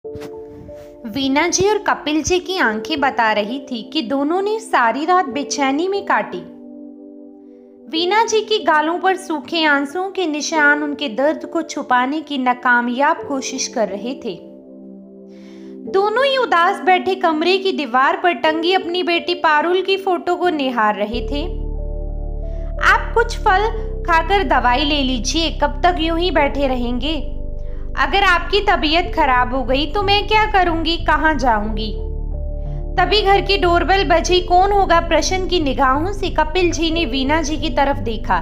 वीना जी और कपिल जी की आंखें बता रही थी कि दोनों ने सारी रात बेचैनी में काटी। वीना जी की गालों पर सूखे आंसुओं के निशान उनके दर्द को छुपाने की नाकामयाब कोशिश कर रहे थे। दोनों ही उदास बैठे कमरे की दीवार पर टंगी अपनी बेटी पारुल की फोटो को निहार रहे थे। आप कुछ फल खाकर दवाई ले लीजिए, कब तक यूं ही बैठे रहेंगे? अगर आपकी तबीयत खराब हो गई तो मैं क्या करूंगी, कहां जाऊंगी? तभी घर की डोरबेल बजी। कौन होगा? प्रश्न की निगाहों से कपिल जी ने वीना जी की तरफ देखा।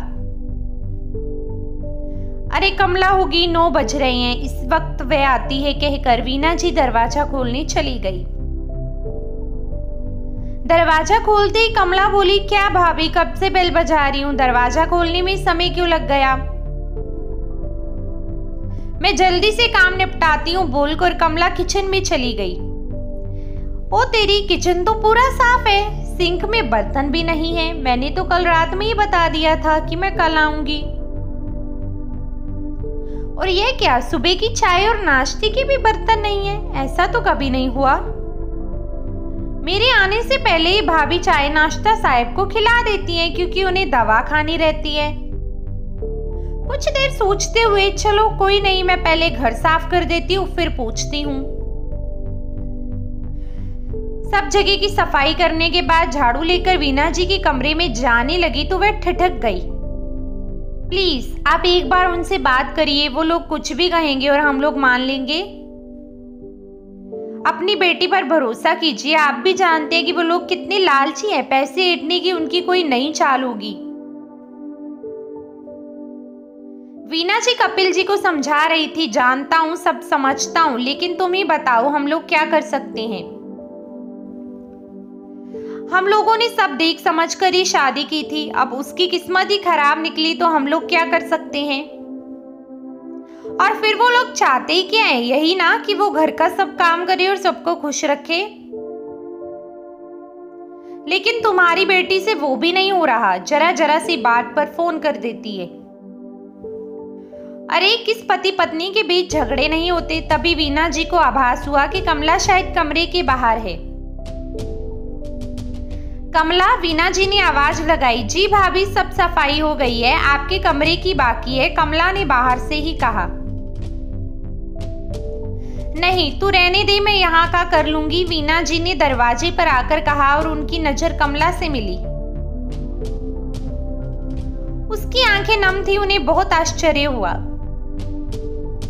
अरे कमला होगी, 9 बज रहे हैं, इस वक्त वह आती है, कहकर वीना जी दरवाजा खोलने चली गई। दरवाजा खोलते ही कमला बोली, क्या भाभी, कब से बेल बजा रही हूँ, दरवाजा खोलने में समय क्यों लग गया? मैं जल्दी से काम निपटाती हूँ, बोलकर कमला किचन में चली गई। ओ तेरी, किचन तो पूरा साफ है, सिंक में बर्तन भी नहीं है। मैंने तो कल रात में ही बता दिया था कि मैं कल आऊंगी। और यह क्या, सुबह की चाय और नाश्ते के भी बर्तन नहीं है? ऐसा तो कभी नहीं हुआ। मेरे आने से पहले ही भाभी चाय नाश्ता साहब को खिला देती हैं, क्योंकि उन्हें दवा खानी रहती है। कुछ देर सोचते हुए, चलो कोई नहीं, मैं पहले घर साफ कर देती हूँ, फिर पूछती हूँ। सब जगह की सफाई करने के बाद झाड़ू लेकर वीना जी के कमरे में जाने लगी तो वह ठिठक गई। प्लीज आप एक बार उनसे बात करिए, वो लोग कुछ भी कहेंगे और हम लोग मान लेंगे। अपनी बेटी पर भरोसा कीजिए, आप भी जानते हैं कि वो लोग कितने लालची हैं, पैसे ऐंठने की उनकी कोई नई चाल होगी। वीना जी कपिल जी को समझा रही थी, जानता हूं, सब समझता हूं, लेकिन तुम ही बताओ हम लोग क्या कर सकते हैं? हम लोगों ने सब देख समझ कर ही शादी की थी, अब उसकी किस्मत ही खराब निकली तो हम लोग क्या कर सकते हैं? और फिर वो लोग चाहते ही क्या है? यही ना कि वो घर का सब काम करे और सबको खुश रखे। लेकिन तुम्हारी बेटी से वो भी नहीं हो रहा, जरा जरा सी बात पर फोन कर देती है। अरे किस पति पत्नी के बीच झगड़े नहीं होते? तभी वीना जी को आभास हुआ कि कमला शायद कमरे के बाहर है। कमला, वीना जी ने आवाज लगाई। जी भाभी, सब सफाई हो गई है, आपके कमरे की बाकी है, कमला ने बाहर से ही कहा। नहीं तू रहने दे, मैं यहाँ का कर लूंगी, वीना जी ने दरवाजे पर आकर कहा और उनकी नजर कमला से मिली। उसकी आंखें नम थी, उन्हें बहुत आश्चर्य हुआ।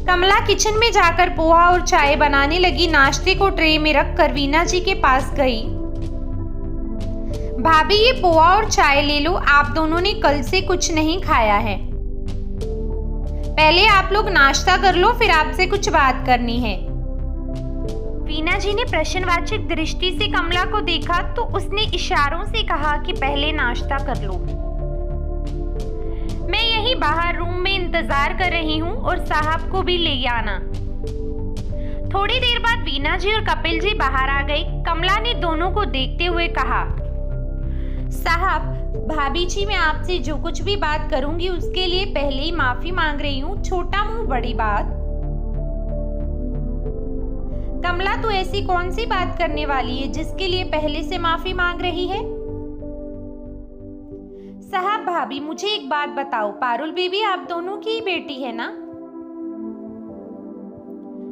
कमला किचन में जाकर पोहा और चाय बनाने लगी। नाश्ते को ट्रे में रखकर वीना जी के पास गई। भाभी ये पोहा और चाय ले लो, आप दोनों ने कल से कुछ नहीं खाया है। पहले आप लोग नाश्ता कर लो, फिर आपसे कुछ बात करनी है। वीना जी ने प्रश्नवाचक दृष्टि से कमला को देखा तो उसने इशारों से कहा कि पहले नाश्ता कर लो। मैं यही बाहर रूम में इंतजार कर रही हूँ और साहब को भी ले आना। थोड़ी देर बाद वीना जी और कपिल जी बाहर आ गए। कमला ने दोनों को देखते हुए कहा, साहब, भाभी जी, मैं आपसे जो कुछ भी बात करूंगी उसके लिए पहले ही माफी मांग रही हूँ, छोटा मुंह बड़ी बात। कमला, तू ऐसी कौन सी बात करने वाली है जिसके लिए पहले से माफी मांग रही है? साहब, भाभी, मुझे एक बात बताओ, पारुल बेबी आप दोनों की ही बेटी है ना?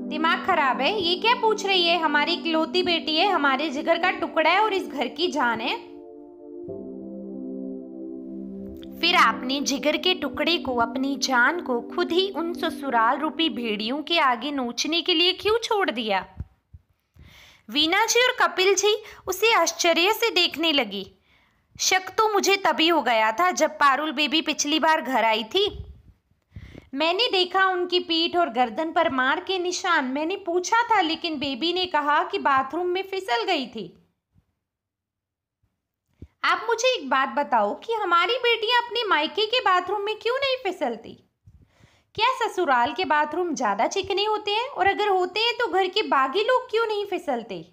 दिमाग खराब है? ये क्या पूछ रही है? हमारी इकलौती बेटी है, हमारे जिगर का टुकड़ा है और इस घर की जान है। फिर आपने जिगर के टुकड़े को, अपनी जान को खुद ही उन ससुराल रूपी भेड़ियों के आगे नोचने के लिए क्यों छोड़ दिया? वीना जी और कपिल जी उसे आश्चर्य से देखने लगी। शक तो मुझे तभी हो गया था जब पारुल बेबी पिछली बार घर आई थी। मैंने देखा उनकी पीठ और गर्दन पर मार के निशान। मैंने पूछा था, लेकिन बेबी ने कहा कि बाथरूम में फिसल गई थी। आप मुझे एक बात बताओ कि हमारी बेटियां अपने मायके के बाथरूम में क्यों नहीं फिसलती? क्या ससुराल के बाथरूम ज्यादा चिकने होते हैं? और अगर होते हैं तो घर के बाकी लोग क्यों नहीं फिसलते?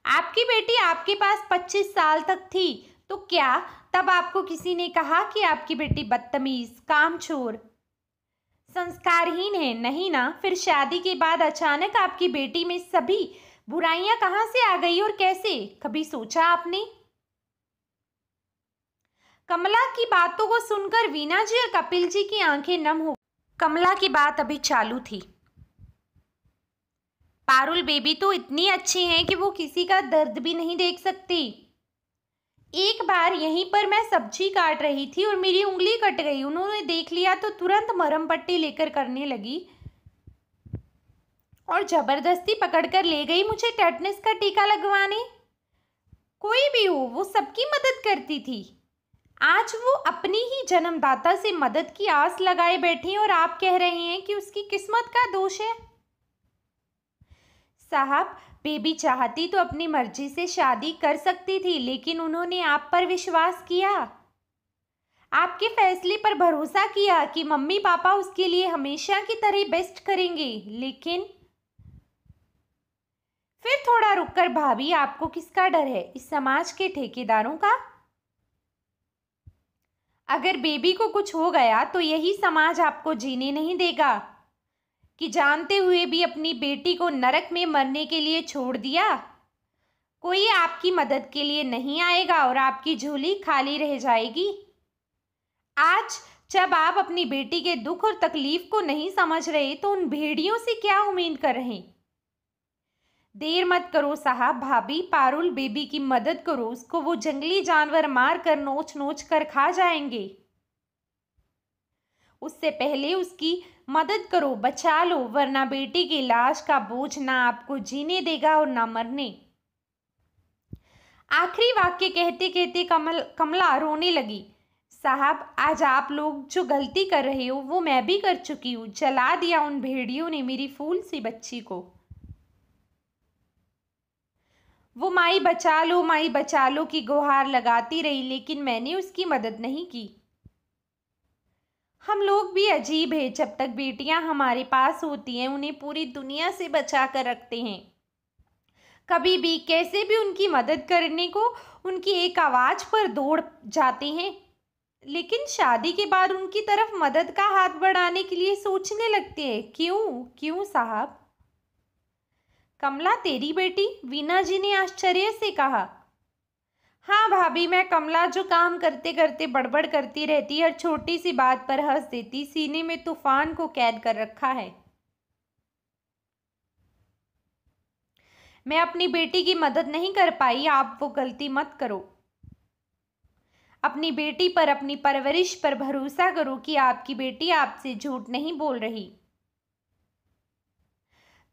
आपकी बेटी आपके पास 25 साल तक थी तो क्या तब आपको किसी ने कहा कि आपकी बेटी बदतमीज, कामचोर? संस्कारहीन है, नहीं ना? फिर शादी के बाद अचानक आपकी बेटी में सभी बुराइयां कहां से आ गई और कैसे? कभी सोचा आपने? कमला की बातों को सुनकर वीना जी और कपिल जी की आंखें नम हो। कमला की बात अभी चालू थी। पारुल बेबी तो इतनी अच्छी हैं कि वो किसी का दर्द भी नहीं देख सकती। एक बार यहीं पर मैं सब्जी काट रही थी और मेरी उंगली कट गई। उन्होंने देख लिया तो तुरंत मरहम पट्टी लेकर करने लगी और जबरदस्ती पकड़कर ले गई मुझे टेटनस का टीका लगवाने। कोई भी हो, वो सबकी मदद करती थी। आज वो अपनी ही जन्मदाता से मदद की आस लगाए बैठी और आप कह रहे हैं कि उसकी किस्मत का दोष है। साहब, बेबी चाहती तो अपनी मर्जी से शादी कर सकती थी, लेकिन उन्होंने आप पर विश्वास किया, आपके फैसले पर भरोसा किया कि मम्मी पापा उसके लिए हमेशा की तरह बेस्ट करेंगे। लेकिन फिर थोड़ा रुककर भाभी, आपको किसका डर है? इस समाज के ठेकेदारों का? अगर बेबी को कुछ हो गया तो यही समाज आपको जीने नहीं देगा कि जानते हुए भी अपनी बेटी को नरक में मरने के लिए छोड़ दिया। कोई आपकी मदद के लिए नहीं आएगा और आपकी झोली खाली रह जाएगी। आज जब आप अपनी बेटी के दुख और तकलीफ को नहीं समझ रहे तो उन भेड़ियों से क्या उम्मीद कर रहे हैं? देर मत करो साहब, भाभी पारुल बेबी की मदद करो। उसको वो जंगली जानवर मार कर नोच नोच कर खा जाएंगे। उससे पहले उसकी मदद करो, बचा लो, वरना बेटी की लाश का बोझ ना आपको जीने देगा और ना मरने। आखिरी वाक्य कहते कहते कमला रोने लगी। साहब, आज आप लोग जो गलती कर रहे हो वो मैं भी कर चुकी हूँ। जला दिया उन भेड़ियों ने मेरी फूल सी बच्ची को। वो माई बचा लो की गुहार लगाती रही, लेकिन मैंने उसकी मदद नहीं की। हम लोग भी अजीब है, जब तक बेटियां हमारे पास होती हैं उन्हें पूरी दुनिया से बचा कर रखते हैं। कभी भी कैसे भी उनकी मदद करने को उनकी एक आवाज़ पर दौड़ जाते हैं, लेकिन शादी के बाद उनकी तरफ मदद का हाथ बढ़ाने के लिए सोचने लगते हैं। क्यों साहब? कमला तेरी बेटी? वीना जी ने आश्चर्य से कहा। हाँ भाभी, मैं कमला जो काम करते करते बड़बड़ करती रहती है, हर छोटी सी बात पर हंस देती, सीने में तूफान को कैद कर रखा है। मैं अपनी बेटी की मदद नहीं कर पाई, आप वो गलती मत करो। अपनी बेटी पर, अपनी परवरिश पर भरोसा करो कि आपकी बेटी आपसे झूठ नहीं बोल रही।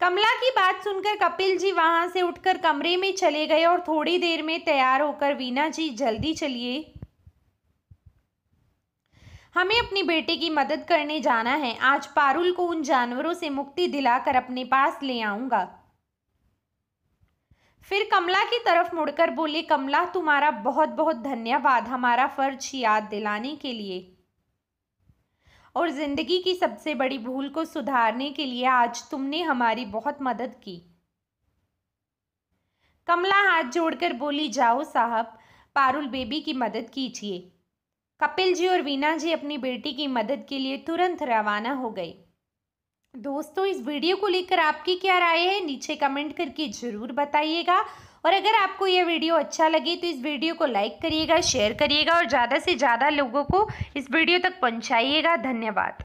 कमला की बात सुनकर कपिल जी वहां से उठकर कमरे में चले गए और थोड़ी देर में तैयार होकर, वीना जी जल्दी चलिए, हमें अपनी बेटी की मदद करने जाना है। आज पारुल को उन जानवरों से मुक्ति दिलाकर अपने पास ले आऊंगा। फिर कमला की तरफ मुड़कर बोले, कमला तुम्हारा बहुत बहुत धन्यवाद हमारा फर्ज याद दिलाने के लिए और जिंदगी की सबसे बड़ी भूल को सुधारने के लिए। आज तुमने हमारी बहुत मदद की। कमला हाथ जोड़कर बोली, जाओ साहब, पारुल बेबी की मदद कीजिए। कपिल जी और वीना जी अपनी बेटी की मदद के लिए तुरंत रवाना हो गए। दोस्तों, इस वीडियो को लेकर आपकी क्या राय है नीचे कमेंट करके ज़रूर बताइएगा। और अगर आपको यह वीडियो अच्छा लगे तो इस वीडियो को लाइक करिएगा, शेयर करिएगा और ज़्यादा से ज़्यादा लोगों को इस वीडियो तक पहुंचाइएगा। धन्यवाद।